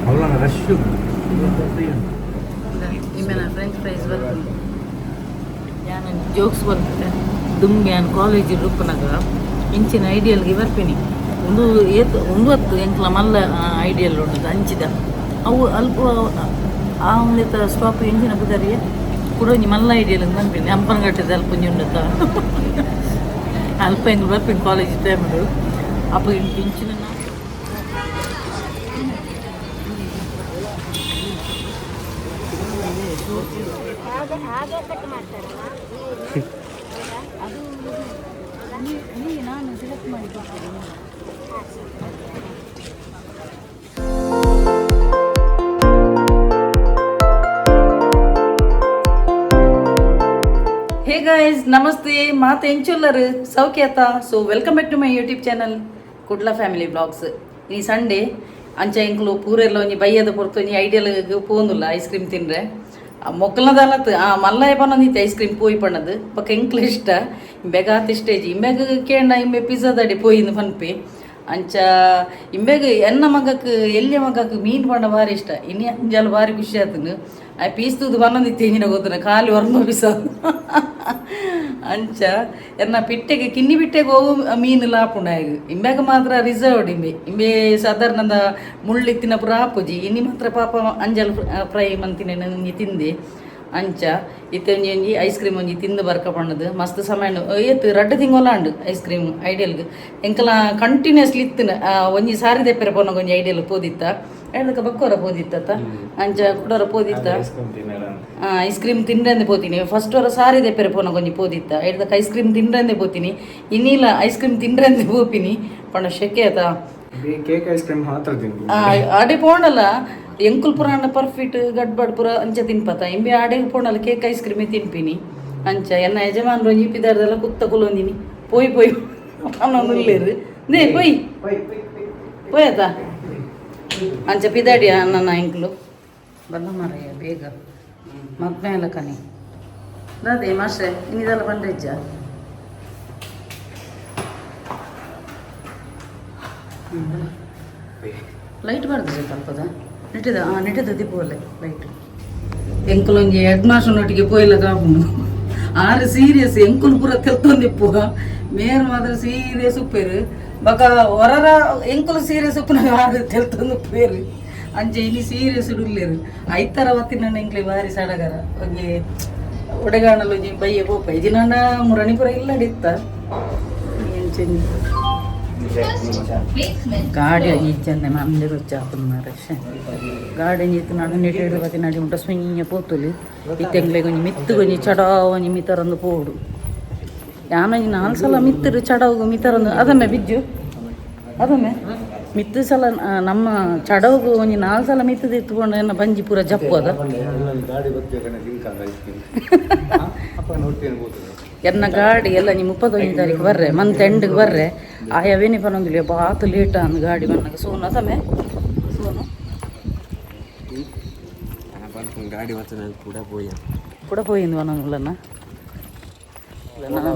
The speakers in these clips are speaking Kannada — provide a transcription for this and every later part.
ಅವಳ ರಶ್ ಇಮೇಲೆ ಫ್ರೆಂಚ್ ಫ್ರೈಸ್ ಬರ್ತದೆ ನಾನು ಜೋಕ್ಸ್ ಬರ್ತದೆ ದುಂಬಿ ನಾನು ಕಾಲೇಜ್ ರೂಪನಾಗ ಇಂಚಿನ ಐಡಿಯಲ್ಗೆ ಬರ್ತೀನಿ ಒಂದು ಹೊತ್ತು ಎಂಕ್ಲ ಮಲ್ಲ ಐಡಿಯಲ್ ಉಂಟು ಹಂಚಿದ ಅವು ಅಲ್ಪ ಆ ಒಂದು ಸ್ಟಾಪ್ ಎಂಚಿನ ಬುದಾರಿಯ ಕೂಡ ಮಲ್ಲ ಐಡಿಯಲ್ ಬಂದ್ಬಿನಿ ಹಂಪನಗಟ್ಟದ ಅಲ್ಪ ಉಂಡತ್ತ ಅಲ್ಪ ಹೆಂಗೆ ಬರ್ತೀನಿ ಕಾಲೇಜ್ ಟೈಮು ಅಪ್ಪ ಇಂಚಿನ ನಾನು ಸೆಲೆಕ್ಟ್ ಮಾಡಿ ಹೇ ಗೈಸ್ ನಮಸ್ತೆ ಮಾತು ಎಂಚುಲ್ಲರು ಸೌಖ್ಯಾತ so welcome back to my YouTube channel Kudla family blogs ಈ ಸಂಡೇ ಅಂಚ ಎಂಕ್ಲು ಪೂರೆಲ್ಲ ಒಂಜಿ ಬೈಯದ ಪೊರ್ತು ಒಂಜಿ ಐಡಿಯಲ್ ಪೋಂದುಲ್ಲ ಐಸ್ ಕ್ರೀಮ್ ತಿನ್ರೆ ಮೊಕ್ಕಲದಲ್ಲತ್ತು ಮಲ್ಲ ಪನ್ನೊಂದಿತ್ತು ಐಸ್ ಕ್ರೀಮ್ ಪೋಯಿ ಪಣ್ಣದು ಪಕ್ಕ ಎಂಕ್ಲು ಇಷ್ಟ ಇಂಬೆಗ ಆತ ಸ್ಟೇಜ್ ಇಂಬೆಗ ಕೇಂಡ ಇಂಬೆ ಪಿಜ್ಜಾದಡಿ ಪೋಯಿಂದು ಪನ್ಪಿ ಅಂಚ ಇಂಬೆಗ ಎನ್ನ ಮಗಕ್ಕೆ ಎಲ್ಲಿಯ ಮಗಕ್ಕೆ ಮೀನು ಪಂಡ ಭಾರಿ ಇಷ್ಟ ಇನ್ನು ಅಂಜಲ್ ಭಾರಿ ಖುಷಿ ಆತನು ಆ ಪೀಸ್ತುದು ಪನ್ನೊಂದಿತ್ತು ಎಂಜಿನ ಗೊತ್ತನ ಖಾಲಿ ಹೊರನು ಬಿಸ ಅಂಚ ಎನ್ನ ಪಿಟ್ಟೆಗೆ ಕಿನ್ನಿ ಬಿಟ್ಟೆಗೆ ಹೋಗು ಮೀನು ಲಾಪುಂಡಾಗ ಇಂಬೆಗ ಮಾತ್ರ ರಿಸರ್ವ್ಡ್ ಇಂಬೆ ಸಾಧಾರಣದ ಮುಳ್ಳಿತ್ತಿನ ಪುರ ಹಾಪುಜಿ ಇನ್ನಿ ಮಾತ್ರ ಪಾಪ ಅಂಜಲ್ ಫ್ರೈ ಮಂತಿನ ನಂಗೆ ತಿಂದೆ ಅಂಚ ಇತ್ತೆ ಒಂಜಿ ಐಸ್ ಕ್ರೀಮ್ ಒಂಜಿ ತಿಂದು ಬರ್ಕ ಪಣ್ಣದು ಮಸ್ತ್ ಸಮಯ ಏತು ರಡ್ಡು ತಿಂಗೋಲ ಉಂಡು ಐಸ್ ಕ್ರೀಮ್ ಐಡಿಯಲ್ಗೆ ಎಂಕಲ ಕಂಟಿನ್ಯೂಸ್ಲಿ ಇತ್ತಿನ ಒಂಜಿ ಸಾರಿ ದೆಪ್ಪೆರೆ ಪೋನಾಗ ಒಂಜಿ ಐಡಿಯಲ್ ಪೋದಿತ್ತ ಎಡದಕ್ಕೆ ಬಕ್ಕೋರ ಪೋದಿತ್ತ ಅಂಚ ಕುಡೋರ ಪೋದಿತ್ತ ಐಸ್ ಕ್ರೀಮ್ ತಿಂಡ್ರಂದೆ ಪೋತೀನಿ ಫಸ್ಟ್ ಅವರ ಸಾರಿ ದೆಪ್ಪೆರೆ ಪೋನಾಗ ಒಂಜಿ ಪೋದಿತ್ತ ಎಡದಕ್ಕೆ ಐಸ್ ಕ್ರೀಮ್ ತಿಂಡ್ರಂದೆ ಪೋತೀನಿ ಇನ್ನಿಲ್ಲ ಐಸ್ ಕ್ರೀಮ್ ತಿಂಡ್ರಂದೆ ಪೋಪಿನಿ ಪಂಡ ಶೆಕೆ ಆತ ಕೇಕ್ ಐಸ್ ಕ್ರೀಮ್ ಮಾತ್ರ ಆಡೆ ಪೋಂಡಲ್ಲ ಎಂಕುಲ್ ಪುರಾಣ ಪರ್ಫಿಟ್ ಗಡ್ಬಡ್ ಪುರ ಅಂಚ ತಿನ್ಪತ ಇಂಬೆ ಆಡೆ ಪೋಂಡಲ್ಲ ಕೇಕ್ ಐಸ್ ಕ್ರೀಮೇ ತಿನ್ಪಿನಿ ಅಂಚ ಎನ್ನ ಯಜಮಾನ್ರು ಒಂಜಿ ಪಿದಾರ್ದೆಲ್ಲ ಕುತ್ತ ಕುಲೊಂದಿನಿ ಪೋಯ್ ಪೋಯ್ ಅನ್ನೊಂದುಲ್ಲೇರು ದೇ ಪೋಯ್ ಪೋಯತ ಅಂಚ ಪಿದಾಡಿಯ ನನ್ನ ಎಂಕ್ಲು ಬಲ್ಲ ಮಾರಯ್ಯ ಬೇಗ ಮಗ್ನ ಎಲ್ಲ ಕನಿ ದಾದೆ ಮಾಸ್ಟ್ರೆ ಇನ್ನಿದೆಲ್ಲ ಬಂದ್ರೆಜ್ಜ ಲೈಟ್ ಬರ್ತದೆ ಸ್ವಲ್ಪದ ನೆಟ್ಟಿದ ದಿಪ್ಪುವಲ್ಲೆ ಲೈಟ್ ಎಂಕುಲೊಂಜಿ ಹೆಡ್ ಮಾಸ್ಟರ್ನೊಟ್ಟಿಗೆ ಪೋಯಿಲ್ಲ ಕಾಪುಂಡು ಆರು ಸೀರಿಯಸ್ ಎಂಕುಲು ಪೂರ ತೆಲ್ತೊಂದಿಪ್ಪು ಮೇರ್ ಮಾತ್ರ ಸೀರಿಯಸ್ ಉಪ್ಪೇರು ಬಕ ಹೊರರ ಎಂಕುಲು ಸೀರಿಯಸ್ ಉಪ್ಪುನಾಗ ಆರು ತೆಲ್ತೊಂದಿಪ್ಪೇರು ಅಂಚೆ ಇನಿ ಸೀರಿಯಸ್ ಉಡ್ಲೇರು ಐತರ ಹೊತ್ತಿನ ಎಂಕ್ಲೆ ಭಾರಿ ಸಡಗರ ಒಂಜಿ ಒಡೆಗಾಣಲು ಒಂಜಿ ಬಯ್ಯ ಪೋಪ ಇಜಿನಾಂಡ ಮುರಣಿಪುರ ಇಲ್ಲಡಿತ್ತ ಎಂಚೆಂಜಿ ಗಾಡಿ ಇಚ್ಚಂದೆ ಮಂದಿ ರುಚಾಪುನ ಮಾರಕ್ಷ ಗಾಡಿ ಇತ್ತು ನಾನು ನೆಟ್ಟಿಡು ಬತ್ತಿ ನಡಿ ಉಂಟ ಸ್ವಿಂಗ ಪೋತುಲಿ ಇತ್ತೆಂಗ್ಲೆ ಕೊಂಚ ಮಿತ್ತು ಕೊಂಚ ಚಡಾವ್ ಒಂಜಿ ಮಿತರಂದು ಪೋಡು ಯಾನೊಂಜಿ 4 ಸಲ ಮಿತ್ತರು ಚಡವ್ಗು ಮಿತರಂದು ಅದಮ್ಮೆ ಬಿಜ್ಜು ಅದಮ್ಮೆ ಮಿತ್ತು ಸಲ ನಮ್ಮ ಚಡವ್ಗು ಒಂಜಿ 4 ಸಲ ಮಿತ್ತದು ಇತ್ತುಕೊಂಡು ಎನ್ನ ಬಂಜಿ ಪೂರ ಜಪ್ಪು ಅದ ಎನ್ನ ಗಾಡಿ ಎಲ್ಲ ನೀವು 31 ತಾರೀಕು ಬರ್ರೆ ಮಂತ್ ಎಂಡ್ಗೆ ಬರ್ರೆ ಆಯವೇನೆ ಪನ್ನೊಂದಿಲ್ಲ ಬಾತು ಲೇಟ ಅಂದ್ ಗಾಡಿ ಬನ್ನಾಗ ಸೋನು ಅದಮ್ಮೆ ಸೋನು ಗಾಡಿ ಕೂಡ ಪೋಯಿಂದು ಪನ್ನೊಂದಿಲ್ಲನ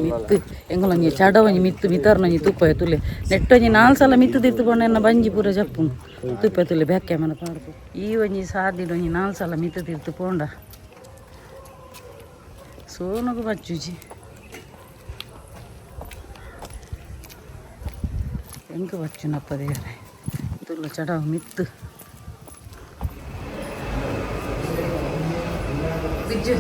ಮಿತ್ತು ಎಂಗಳೊಂಜಿ ಚಡವಂಜಿ ಮಿತ್ತು ಮಿತಾರ್ನೊಂಜಿ ತುಪ್ಪ ತುಲೆ ನೆಟ್ಟೊಂಜಿ 4 ಸಲ ಮಿತ್ತು ತಿತ್ತುಕೊಂಡು ಎನ್ನ ಬಂಜಿ ಪೂರ ಜಪ್ಪು ತುಪ್ಪ ತುಲೆ ಬೆಕ್ಕೆ ಮನ ಪಾಡ್ದು ಈ ಒಂಜಿ ಸಾದಿಡೊಂಜಿ 4 ಸಲ ಮಿತ್ತು ತಿರ್ತು ಪೋಂಡ ಸೋನಗು ಬಚ್ಚುಜಿ ಹೆಂಗೆ ಬಚ್ಚುನಪ್ಪ ದೇವರೇ ತುಲ್ಲ ಚಡವ ಮಿತ್ತು ಬಿಜ್ಜು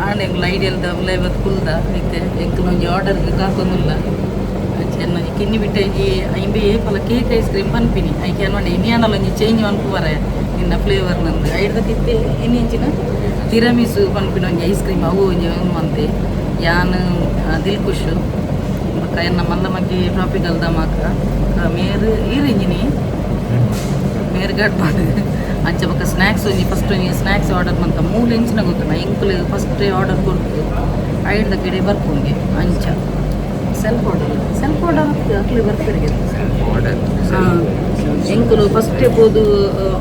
ಆಂಡೆಂಗ್ಲ ಐಡಿಯಲ್ದ ಇವತ್ತು ಕುಲ್ದ ಐತೆ ಎಂಕಲೊಂಜಿ ಆರ್ಡರ್ಗೆ ಕಾಕೊಂದಿಲ್ಲ ಚೆನ್ನಾಗಿ ಕಿನ್ನಿ ಬಿಟ್ಟೈಜಿ ಐಂಬೆ ಏಪಲ ಕೇಕ್ ಐಸ್ ಕ್ರೀಮ್ ಪನ್ಪಿನಿ ಐಕೆ ನೋಡಿ ಇನ್ನಿಯಾನಲ್ಲೊಂಜಿ ಚೇಂಜ್ ಅನ್ಪುವರೆ ನಿನ್ನ ಫ್ಲೇವರ್ ನಂದು ಐಡ್ದಕ್ಕಿತ್ತೆ ಇನ್ನಿಂಚಿನ ತಿರಮಿಸು ಪನ್ಪಿನ ಒಂಜಿ ಐಸ್ ಕ್ರೀಮ್ ಅವು ಒಂಜಿ ಅಂತೆ ಯಾನ್ ದಿಲ್ ಖುಷ್ ಬೊಕ್ಕ ಎನ್ನ ಮಲ್ಲ ಮಗ್ಗಿ ಟ್ರಾಪಿಕಲ್ ದಮಾಕ ಮೇರು ಈರಿಂಜಿನಿ ಮೇರು ಗಡ್ಬಾಡು ಅಂಚ ಬೊಕ್ಕ ಸ್ನ್ಯಾಕ್ಸ್ ಒಂಜಿ ಫಸ್ಟ್ ಒಂಜಿ ಸ್ನ್ಯಾಕ್ಸ್ ಆರ್ಡರ್ ಮಂತ 3 ಇಂಚಿನ ಗೊತ್ತುಂಡ ಎಂಕುಲು ಫಸ್ಟ್ ಆರ್ಡರ್ ಕೊಡ್ತು ಐಡ್ದ ಕಡೆ ಬರ್ಪುಂಗೆ ಅಂಚ ಸೆಲ್ಫ್ ಆರ್ಡರ್ ಅಕ್ಲಿ ಬರ್ತಿರಿಗೆ ಹಾಂ ಎಂಕುಲು ಫಸ್ಟೇ ಹೋದು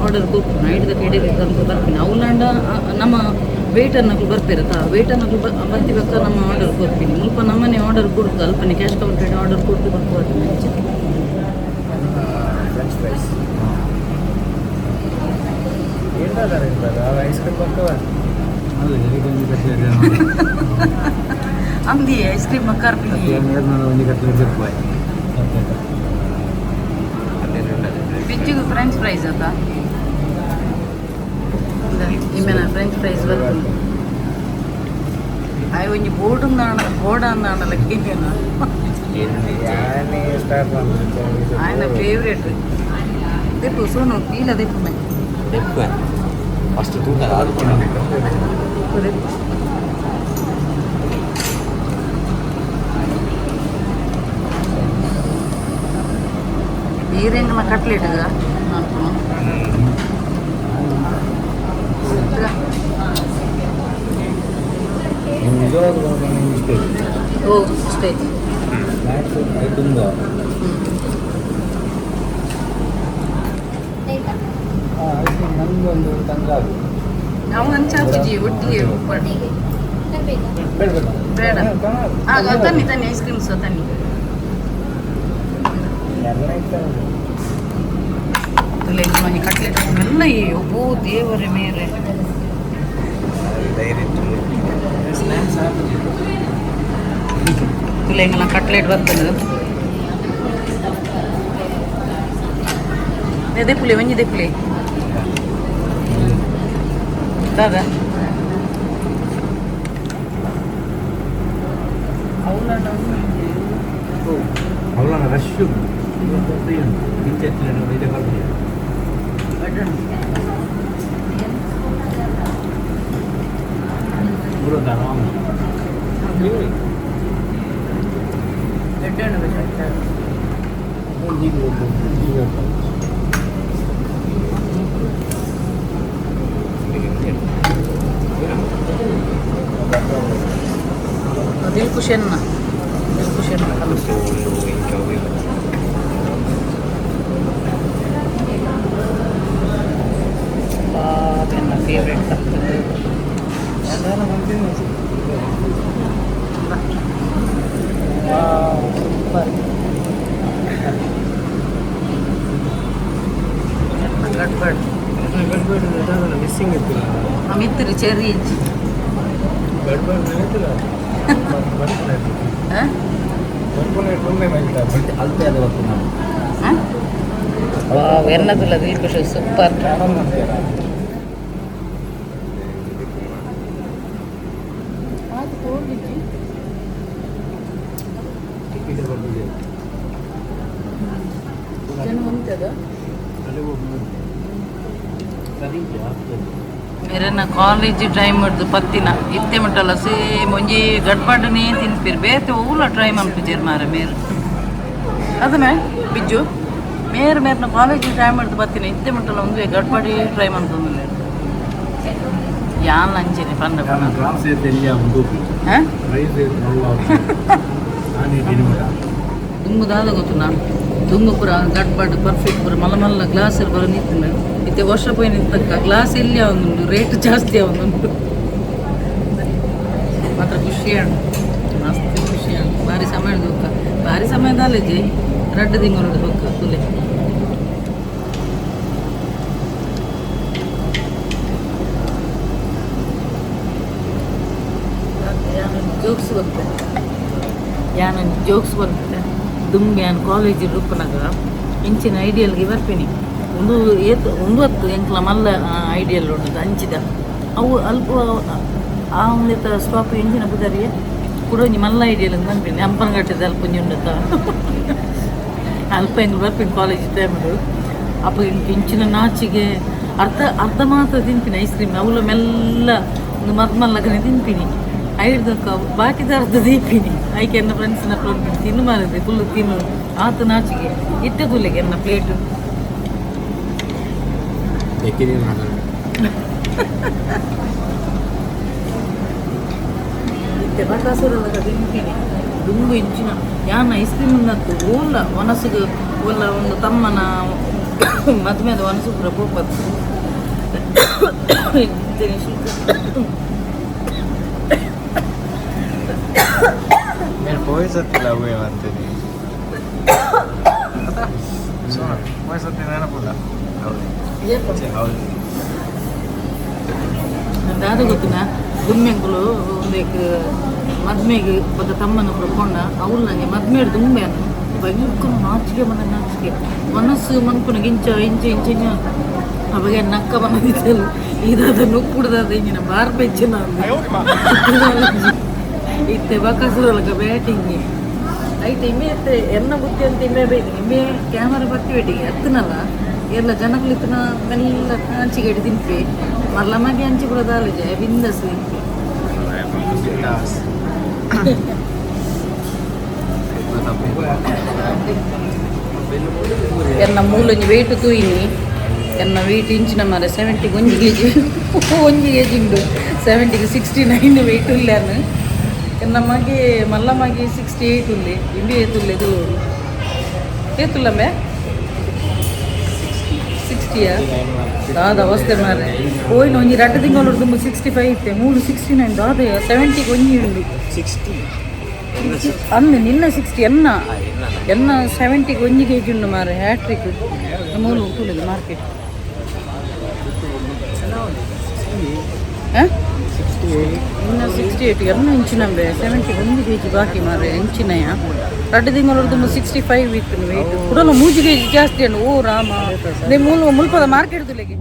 ಆರ್ಡರ್ ಕೊಟ್ಟು ಐಡ್ದ ಕಡೆ ತಂದು ಬರ್ತೀನಿ ಅವಲಾಂಡ ನಮ್ಮ ವೇಟ್ ಅನ್ನೋದು ಬರ್ತಿರತ್ತಾ ವೇಟ್ ಅನ್ನೋದು ಬರ್ತಿಬೇಕಾ ನಮ್ಮ ಆರ್ಡರ್ ಕೊಡ್ತೀನಿ ಸ್ವಲ್ಪ ನಮ್ಮನೆ ಆರ್ಡರ್ ಕೊಡ್ತು ಅಲ್ಪನೆ ಕ್ಯಾಶ್ ಕೌಂಟರ್ ಆರ್ಡರ್ ಕೊಟ್ಟು ಬರ್ಬೋದು ಮುಂಚೆ ಫ್ರೆಂಚ್ ಫ್ರೈಸ್ ಐಸ್ ಕ್ರೀಮ್ ಬರ್ತಾವ ಅಂದಿ ಐಸ್ ಕ್ರೀಮ್ ಮಕ್ಕಾರ್ಪಿನಿ ಬಿಚ್ಚಿಗೂ ಫ್ರೆಂಚ್ ಫ್ರೈಸ್ ಅತ್ತ ಇಮ್ಮೆನ ಫ್ರೆಂಚ್ ಫ್ರೈಸ್ ಬರ್ತದೆ ಆಯ್ ಒಂಜಿ ಬೋರ್ಡ್ ಅಂದಾಣಲ್ಲ ಕೇನ ఆయన ఫేవరెట్ దెప్పు సోను పీల దెప్పు మే దెప్పు ఫస్ట్ తూట ఆడుకున్నాను బీరెంగల కట్లెట్గా అనుకున్నాం ఓ స్టేజ్ ನನ್ಗೊಂದು ತಂಗಾಗು ನಾವು ಹಂಚಾಪುಜಿ ಒಟ್ಟಿಗೆ ಬೇಡ ಆಗ ತನ್ನಿ ತನ್ನಿ ಐಸ್ ಕ್ರೀಮ್ಸ್ ತನ್ನಿ ಮನೆ ಕಟ್ಲೆಟ್ ಎಲ್ಲ ಒಬ್ಬೋ ದೇವರ ಮೇಲೆ ತುಲೆಂಗಲ ಕಟ್ಲೆಟ್ ಬರ್ತದೆ ದೆಪ್ಪುಲೆ ಒಂಜಿ ದೆಪ್ಪುಲೆ ದಾದ ಅವಳ ರಶ್ಶು ದಿಲ್ಕುಶನ್ನ ಕಲಸು ನನ್ನ ಫೇವ್ರೆಟ್ ಗಡ್ಬಡ್ ಮಿಸ್ಸಿಂಗ್ ಇತ್ತು ಮಿತ್ರಿ ಚೆರ್ರಿ ಇಜ್ಜಿ ಗಡ್ಬಡ್ ಅಲ್ಪೇ ಅದು ಗೊತ್ತು ನಾವು ಎನ್ನದಿಲ್ಲ ದಿಲ್ಕುಶ್ ಸೂಪರ್ मेरे कॉलेज टाइम पत्तिन इत्ते मटल सेम मुझे गड़बड़ने तिनपीर बेते ऊला ट्राई मनपीर मारे मेरे अद मैं बिज्जु मेरे मेरे कॉलेज टाइम पत्तिन इत्ते मटल मुझे गड़बड़ी ट्राई मन यान लंचने पंड दुम्मुदाद गोतु ना दुम्मु पूरा गड़बड़ पर्फेक्ट पूरा मल्ल मल्ल ग्लास बरो निंतुंड इत्ते वर्ष पोयि निंतक्क ग्लास एल्ली आवुंदुंडु रेट जास्ति आवुंदुंडु मात्र खुशी मस्त खुशी बारी समय दोक्क बारी समय दालेजे रड्ड दिंगोड दोक्क तुले ಜೋಕ್ಸ್ ಬರ್ತದೆ ದುಂಬೆ ಕಾಲೇಜ್ ರೂಪನಾಗ ಇಂಚಿನ ಐಡಿಯಲ್ಗೆ ಬರ್ತೀನಿ ಒಂದು ಹೊತ್ತು ಎಂಕ್ಲ ಮಲ್ಲ ಐಡಿಯಲ್ ಉಂಟು ಹಂಚಿದ ಅವು ಅಲ್ಪ ಆ ಒಂದು ಸ್ಟಾಪ್ ಇಂಚಿನ ಬುದರಿಗೆ ಕೂಡ ಮಲ್ಲ ಐಡಿಯಲ್ ಅಂತ ಬಂದ್ಬಿನಿ ಹಂಪನಗಟ್ಟದ ಅಲ್ಪ ಉಂಡತ್ತ ಅಲ್ಪ ಹೆಂಗೆ ಬರ್ತೀನಿ ಕಾಲೇಜ್ ಟೈಮು ಅಪ್ಪ ಇಂಚಿನ ನಾಚಿಗೆ ಅರ್ಧ ಮಾತ್ರ ತಿಂತೀನಿ ಐಸ್ ಕ್ರೀಮ್ ಅವಳ ಮೆಲ್ಲ ಒಂದು ಮಲ್ಲಗನೆ ತಿಂತೀನಿ ಐಡ್ದಕ್ಕ ಬಾಕಿ ಅರ್ಧ ದೀಪಿನಿ ಆಯ್ಕೆ ಎನ್ನ ಫ್ರೆಂಡ್ಸ್ನ ತಿನ್ನು ಮಾರಿದೆ ಫುಲ್ಲು ತಿನ್ನು ಆತ ನಾಚಿಗೆ ಇಟ್ಟೆ ತುಲೆಗೆ ಎನ್ನ ಪ್ಲೇಟು ಇತ್ತೆ ಬಟಾಸುರದ ತಿಂತೀನಿ ದುಂಬು ಇಂಚಿನ ಯಾನ ಐಸ್ ಕ್ರೀಮ್ ನತ್ತು ಓಲ್ಲ ಒನಸಿಗೆ ಓಲ್ಲ ಒಂದು ತಮ್ಮನ ಮದುವೆದ ಒನಸು ಪೂರ ಪೋಪತ್ತು ವಯಸ್ಸತ್ತಿಲ್ಲ ಅವೇ ಅಂತೀನಿ ವಯಸ್ಸತ್ತಿ ನೆನಪಿಲ್ಲ ಹೌದು ಅದು ಗೊತ್ತಿನ ಗುಮ್ಮೆಂಕುಲು ಒಂದು ಮದ್ಮೆಗೆ ఒక ತಮ್ಮನ ಪ್ರಕೊಂಡ ಅವಳು ನನಗೆ ಮದ್ಮೆ ತುಂಬೆ ಭಯಂಕರ ನಾಚಿಕೆ ಮನಸ್ಸು ಮನ್ಪುನಿಗೆ ಇಂಚ ಅವಾಗ ನಕ್ಕ ಬಂದಿದ್ದಲ್ಲ ಇದಾದ ನುಕ್ಕುಡ್ದಾದ ಇಂಜಿನ ಬಾರ್ ಬೆಚ್ಚಿನ ಇತ್ತೆ ಬಕಸುರೊಳಗ ಬ್ಯಾಟಿಂಗ್ ಐತೆ ಇಮ್ಮೆ ಎತ್ತೆ ಎನ್ನ ಬುತ್ತಿ ಅಂತ ಇಮ್ಮೆ ಬೈದಿ ಇಮ್ಮೆ ಕ್ಯಾಮರಾ ಬತ್ತಿ ಬೇಟಿಗೆ ಎತ್ತನಲ್ಲ ಎಲ್ಲ ಜನಗಳಿತ್ತನ ಮೆಲ್ಲ ಹಂಚಿಗೆಡಿ ತಿನ್ಪಿ ಮಲ್ಲ ಮಗೆ ಹಂಚಿ ಕೂಡ ದಾಲಿಜೆ ಬಿಂದಸ್ ತಿನ್ಪಿ ಎನ್ನ ಮೂಲೊಂಜಿ ವೆಯ್ಟ್ ತೂಯಿನಿ ಎನ್ನ ವೆಯ್ಟ್ ಇಂಚಿನ ಮಾರೆ 70 1 kg ಉಂಡು 70ಗೆ 69 ವೆಯ್ಟ್ ಉಲ್ಲಾನು ಎನ್ನ ಮಗೆ ಮಲ್ಲ ಮಗೆ 68 ಉಲ್ಲೆ ಇಂಬಿ ಏತುಲ್ಲೆ ಇದು ಏತುಲ್ಲಂಬೆ 60ಯಾ ದಾದ ಅವಸ್ಥೆ ಮಾರೆ ಹೋಯ್ನು ಒಂಜಿ 2 ತಿಂಗಳು ತುಂಬ 65 ಇತ್ತೆ 69 ದಾದ 70ಗೆ ಒಂಜಿ ಉಂಡು 60 ಅಂದು ನಿನ್ನ 60 ಎನ್ನ 70ಗೆ 1 kg ಉಂಡು ಮಾರೆ ಹ್ಯಾಟ್ರಿಕ್ ಮೂಲು ಉಂಟುಳಿದು ಮಾರ್ಕೆಟ್ ಇನ್ನು 68 ಎನ್ನ ಇಂಚಿನಂಬೆ 70ಗೆ 1 kg ಬಾಕಿ ಮಾರೆ ಇಂಚಿನಯ 2 ತಿಂಗಳು ತುಂಬ 65 ಇತ್ತು ವೆಯ್ಟ್ ಕುಡಲು 3 kg ಜಾಸ್ತಿ ಅನ್ನು ಓ ರಾಮ ಅದೇ ಮುಲ್ಪದ ಮಾರ್ಕೆಟ್ ತುಲೆಗೆ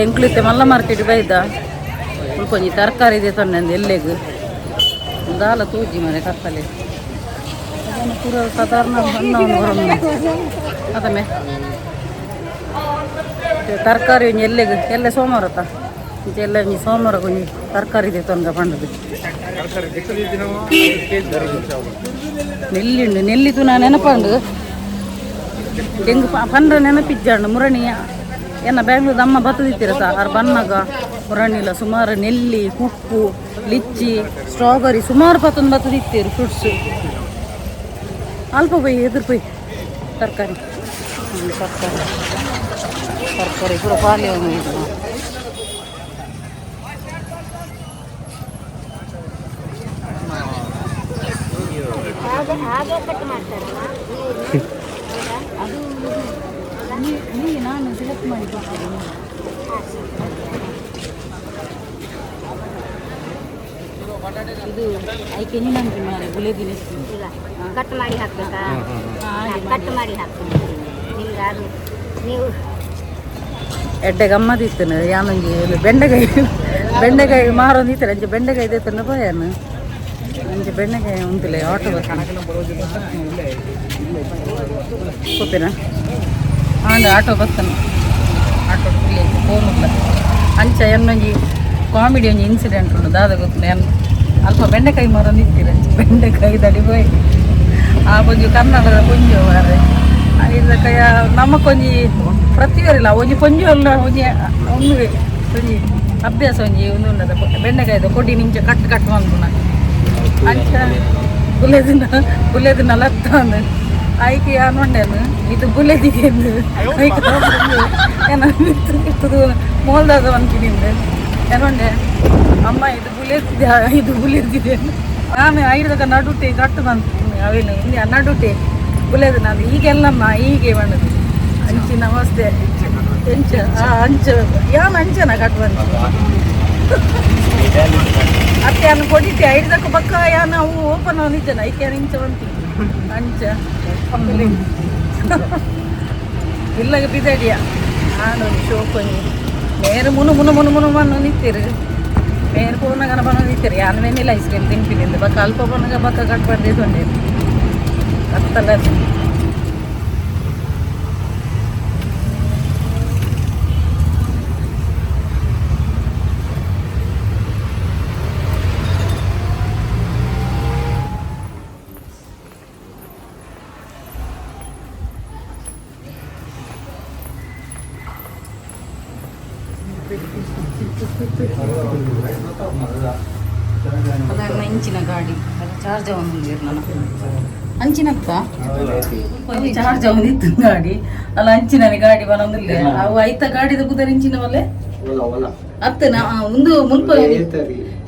ಎಂಕ್ಲಿತ್ತೆ ಮಲ್ಲ ಮಾರ್ಕೆಟ್ ಬೈದ ಕೊಂಚ ತರಕಾರಿ ಇದೆ ತೊಂಡೆ ಎಲ್ಲಿಗೆ ದಾಲ ತೂಜಿ ಮರೆ ಕತ್ತಲೆ ಅದನ್ನು ಪೂರ ಸಾಧಾರಣ ಹಣ್ಣವನ್ನು ಹೊರಮೆ ಅದಮ್ಮೆ ತರಕಾರಿ ಒಂಜಿ ಎಲ್ಲಿಗೆ ಎಲ್ಲೇ ಸೋಮವಾರ ಎಲ್ಲ ಒಂಜಿ ಸೋಮವಾರ ಕೊಂಚ ತರಕಾರಿ ಇದೆ ತೊಂದ ಪಂಡದು ನೆಲ್ಲಿ ಉಂಡು ನೆಲ್ಲಿತು ನಾ ನೆನಪಂಡು ತೆಂಗು ಪಂಡ್ರ ನೆನಪಿಜ್ಜಾಂಡು ಮುರಣಿಯ ಏನ ಬ್ಯಾಂಗ್ಳೂರ್ದು ಅಮ್ಮ ಬತ್ತದಿತ್ತೀರ ಸರ್ ಬನ್ನಾಗ ಮುರಣಿಲ್ಲ ಸುಮಾರು ನೆಲ್ಲಿ ಉಪ್ಪು ಲಿಚ್ಚಿ ಸ್ಟ್ರಾಬೆರಿ ಸುಮಾರು ಪತ್ತೊಂದು ಬತ್ತದಿತ್ತೀರು ಫ್ರೂಟ್ಸ್ ಅಲ್ಪ ಪೈ ಎದುರು ಪೈ ತರಕಾರಿ ತರಕಾರಿ ಪೂರ ಪಾಲ್ಯ ಇದು ಅದು ನಾನು ಸೆಲೆಕ್ಟ್ ಮಾಡಿ ಇದು ಆಯ್ಕೆ ನಿನ್ನಂತೆ ಮಾರೆ ಗುಲೇಬಿನ ಕಟ್ ಮಾಡಿ ಹಾಕ್ಬೇಕಾ ಕಟ್ ಮಾಡಿ ಹಾಕ್ತೀನಿ ನಿಮ್ಗೆ ಅದು ನೀವು ಎಡ್ಡೆ ಗಮ್ಮತ್ತಿತ್ತು ಯಾನೊಂಜಿ ಬೆಂಡೆಕಾಯಿ ಮಾರೊಂದಿತ್ತಾರೆ ಅಂಚೆ ಬೆಂಡೆಕಾಯಿ ಇದ್ದೇತನ ಪೋಯಾನು ಅಂಚೆ ಬೆಂಡೆಕಾಯಿ ಉಂಟಿಲ್ಲ ಆಟೋ ಬರ್ತಾನೆ ಕೂತೇನ ಹಾಂ ಆಟೋ ಬರ್ತಾನೆ ಆಟೋ ಫೋನ್ ಇಲ್ಲ ಅಂಚ ಏನೊಂಜಿ ಕಾಮಿಡಿ ಒಂಜಿ ಇನ್ಸಿಡೆಂಟ್ ಉಂಟು ದಾದ ಗೊತ್ತಿಲ್ಲ ಏನು ಅಲ್ಪ ಬೆಂಡೆಕಾಯಿ ಮಾರೊಂದಿತ್ತೀರ ಅಂಚೆ ಬೆಂಡೆಕಾಯಿ ದಡಿ ಹೋಯ್ ಆ ಒಂಜಿ ಕನ್ನಡದ ಕೊಂಜು ಮಾರೆ ಇದಕ್ಕೆ ನಮಕೊಂಜಿ ಪ್ರತಿಯೊರಿಲ್ಲ ಒಂಜಿ ಕೊಂಜು ಅಲ್ಲ ಒಂಜಿ ಒಂದು ಒಂಜಿ ಅಭ್ಯಾಸ ಒಂಜಿ ಒಂದು ಉಂಡದ ಬೆಂಡೆಕಾಯ್ದು ಕೊಡಿ ನಿಂಚೆ ಕಟ್ ಮಾಡ್ಕೊಣ ಅಂಚ ಬುಲೆದಿನ ಲತ್ತ ಅಂದು ಆಯ್ಕೆ ಯಾನುಂಡೇನು ಇದು ಬುಲೆದಿಗೆ ಏನಿತ್ತು ಮೋಲ್ದಾದ ಅನ್ಕಿನಿಂದ ಏನುಂಡೆ ಅಮ್ಮ ಇದು ಬುಲೆದಿದೆ ನಾನು ಐದಕ ನಡುಟೆ ಕಟ್ಟು ಬಂತು ಅವೇನು ಇಲ್ಲಿ ನಡುಟೆ ಬುಲೆದು ನಾನು ಈಗೆಲ್ಲಮ್ಮ ಹೀಗೆ ಮಾಡೋದು ಅಂಚಿನ ಅವಸ್ಥೆ ಎಂಚ ಅಂಚ ಯಾನು ಅಂಚನ ಕಟ್ಟುವಂತ ಅತ್ತೆ ಅನ್ನು ಕೊಟ್ಟಿದ್ದೆ ಐದಕ್ಕ ಪಕ್ಕ ಯಾನು ಅವು ಓಪನ್ ಅವನಿದ್ದಾನೆ ಐಕೆ ಇಂಚ ಬಂತಿ ಅಂಚ ಇಲ್ಲಾಗ ಬಿದ್ದಾಡಿಯ ನಾನು ಶೋಕೊಂಡಿ ಮೇರೆ ಮುನು ಮಣ್ಣು ನಿಂತೀರು ಮೇರೆ ಪೂರ್ಣಗನ ಬನ ತಿಕ್ಕರಿ ನಾನು ವೆನಿಲ್ಲ ಐಸ್ ಕ್ರೀಮ್ ತಿನ್ಪಿನಿಂದ ಬಕ್ಕ ಅಲ್ಪ ಬನ್ನಗ ಬಕ್ಕ ಕಟ್ಬಾರ್ದು ತೊಂಡೆ ಕತ್ತಲ್ಲ ಅದನ್ನ ಇಂಚಿನ ಗಾಡಿ ಚಾರ್ಜ್ ಒಂದು ಅಂಚಿನಕ್ಕ ಚಾರ್ಜ್ ಒಂದಿತ್ತು ಗಾಡಿ ಅಲ್ಲ ಅಂಚಿನ ಗಾಡಿ ಬರೋದಿಲ್ಲ ಅವು ಐತ ಗಾಡಿದ ಕುದರ ಇಂಚಿನವಲ್ಲೇ ಅತ್ತನ ಒಂದು ಮುಲ್ಪ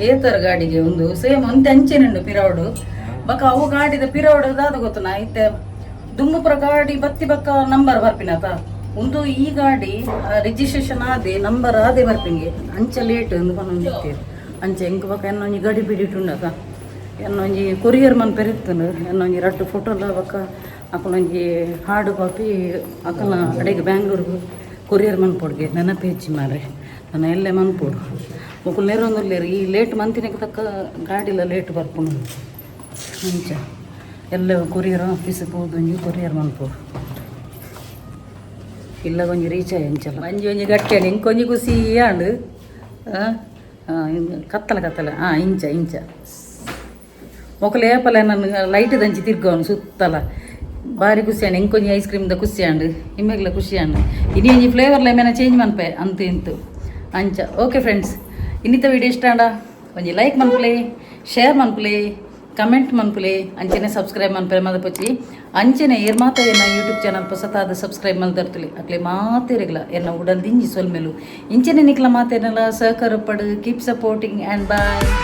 ಏತರ ಗಾಡಿಗೆ ಒಂದು ಸೇಮ್ ಅಂತ ಅಂಚಿನುಂಡು ಪಿರವಡು ಬಕ್ಕ ಅವು ಗಾಡಿದ ಪಿರವಡು ದಾದ ಗೊತ್ತನ ಐತೆ ದುಮ್ಮುಪುರ ಗಾಡಿ ಬತ್ತಿ ಬಕ್ಕ ನಂಬರ್ ಬರ್ಪಿನತ ಒಂದು ಈ ಗಾಡಿ ರಿಜಿಸ್ಟ್ರೇಷನ್ ಆದೆ ನಂಬರ್ ಆದೆ ಬರ್ಪಿಂಗೆ ಅಂಚ ಲೇಟ್ ಎಂದು ಬಂದಿರ್ತೀರಿ ಅಂಚೆ ಹೆಂಗೆ ಬಕ್ಕ ಎನ್ನೊಂಜಿ ಗಾಡಿ ಬಿಡಿಟ್ಟುಂಡಕ ಎನ್ನೊಂಜಿ ಕೊರಿಯರ್ ಮನ್ ಪೆರಿತ್ತನು ಎನ್ನೊಂಜಿ ರಟ್ಟು ಫೋಟೋಲ ಬಕ್ಕ ಅಕ್ಕಲೊಂಜಿ ಹಾರ್ಡ್ ಕಾಪಿ ಅಕ್ಕಲ ಅಡೆಗೆ ಬ್ಯಾಂಗ್ಳೂರ್ಗು ಕೊರಿಯರ್ ಮನ್ಪೊಡ್ಗೆ ನೆನಪೇಜಿ ಮಾರೆ ನಾನು ಎಲ್ಲೇ ಮನ್ಪೋಡು ಮಕ್ಕಳು ನೆರೊಂದುಲ್ಲೇರು ಈ ಲೇಟ್ ಮಂತಿನಕ್ಕೆ ತಕ್ಕ ಗಾಡಿಲ ಲೇಟ್ ಬರ್ಪುಂಡು ಅಂಚ ಎಲ್ಲ ಕೊರಿಯರ್ ಆಫೀಸಿಗೆ ಹೋಗಿ ಕೊರಿಯರ್ ಮನ್ಪೋಡು ಇಲ್ಲ ಕೊಂಚ ರೀಚ್ ಆಗಿ ಅಂಚಲ್ಲ ಒಂಜಿ ಗಟ್ಟಿಯಾಡಿ ಇಂಕೊಂಜಿ ಖುಷಿ ಆಂಡು ಕತ್ತಲ ಇಂಚ ಮೊಕ್ಕಲು ಏಪಲ ನಾನು ಲೈಟ್ ದಂಚಿ ತಿರ್ಗೋನು ಸುತ್ತಲ ಭಾರಿ ಖುಷಿ ಆಂಡು ಇಂಕೊಂಜಿ ಐಸ್ ಕ್ರೀಮ್ದ ಖುಷಿ ಆಂಡು ನಿಮ್ಮೆಗ್ಲ ಖುಷಿ ಆಂಡು ಇನಿ ಒಂಜಿ ಫ್ಲೇವರ್ಲ ಏಮೇನ ಚೇಂಜ್ ಮನ್ಪೆ ಅಂತ ಇಂತು ಅಂಚ ಓಕೆ ಫ್ರೆಂಡ್ಸ್ ಇನ್ನಿತ ವಿಡಿಯೋ ಇಷ್ಟ ಆಂಡ ಒಂಜಿ ಲೈಕ್ ಮನ್ಪುಲೆ ಶೇರ್ ಮನ್ಪುಲೆ ಕಮೆಂಟ್ ಮನ್ಪುಲೆ ಅಂಚನೆ ಸಬ್ಸ್ಕ್ರೈಬ್ ಮನ್ಪರೆ ಮದಪಚ್ಚಿ ಅಂಚನೆ ಏರ್ ಮಾತ ಎನ್ನ ಯೂಟ್ಯೂಬ್ ಚಾನಲ್ ಹೊಸತಾದ ಸಬ್ಸ್ಕ್ರೈಬ್ ಮಲ್ದರ್ತಲಿ ಅಕ್ಲೆ ಮಾತೇರಿಗ್ಲ ಎನ್ನ ಉಡಲ್ ದಿಂಜಿ ಸೊಲ್ಮೆಲು ಇಂಚನೆ ನಿಕ್ಲ ಮಾತೇನಲ್ಲ ಸಹಕಾರ ಪಡು ಕೀಪ್ ಸಪೋರ್ಟಿಂಗ್ ಆ್ಯಂಡ್ ಬಾಯ್.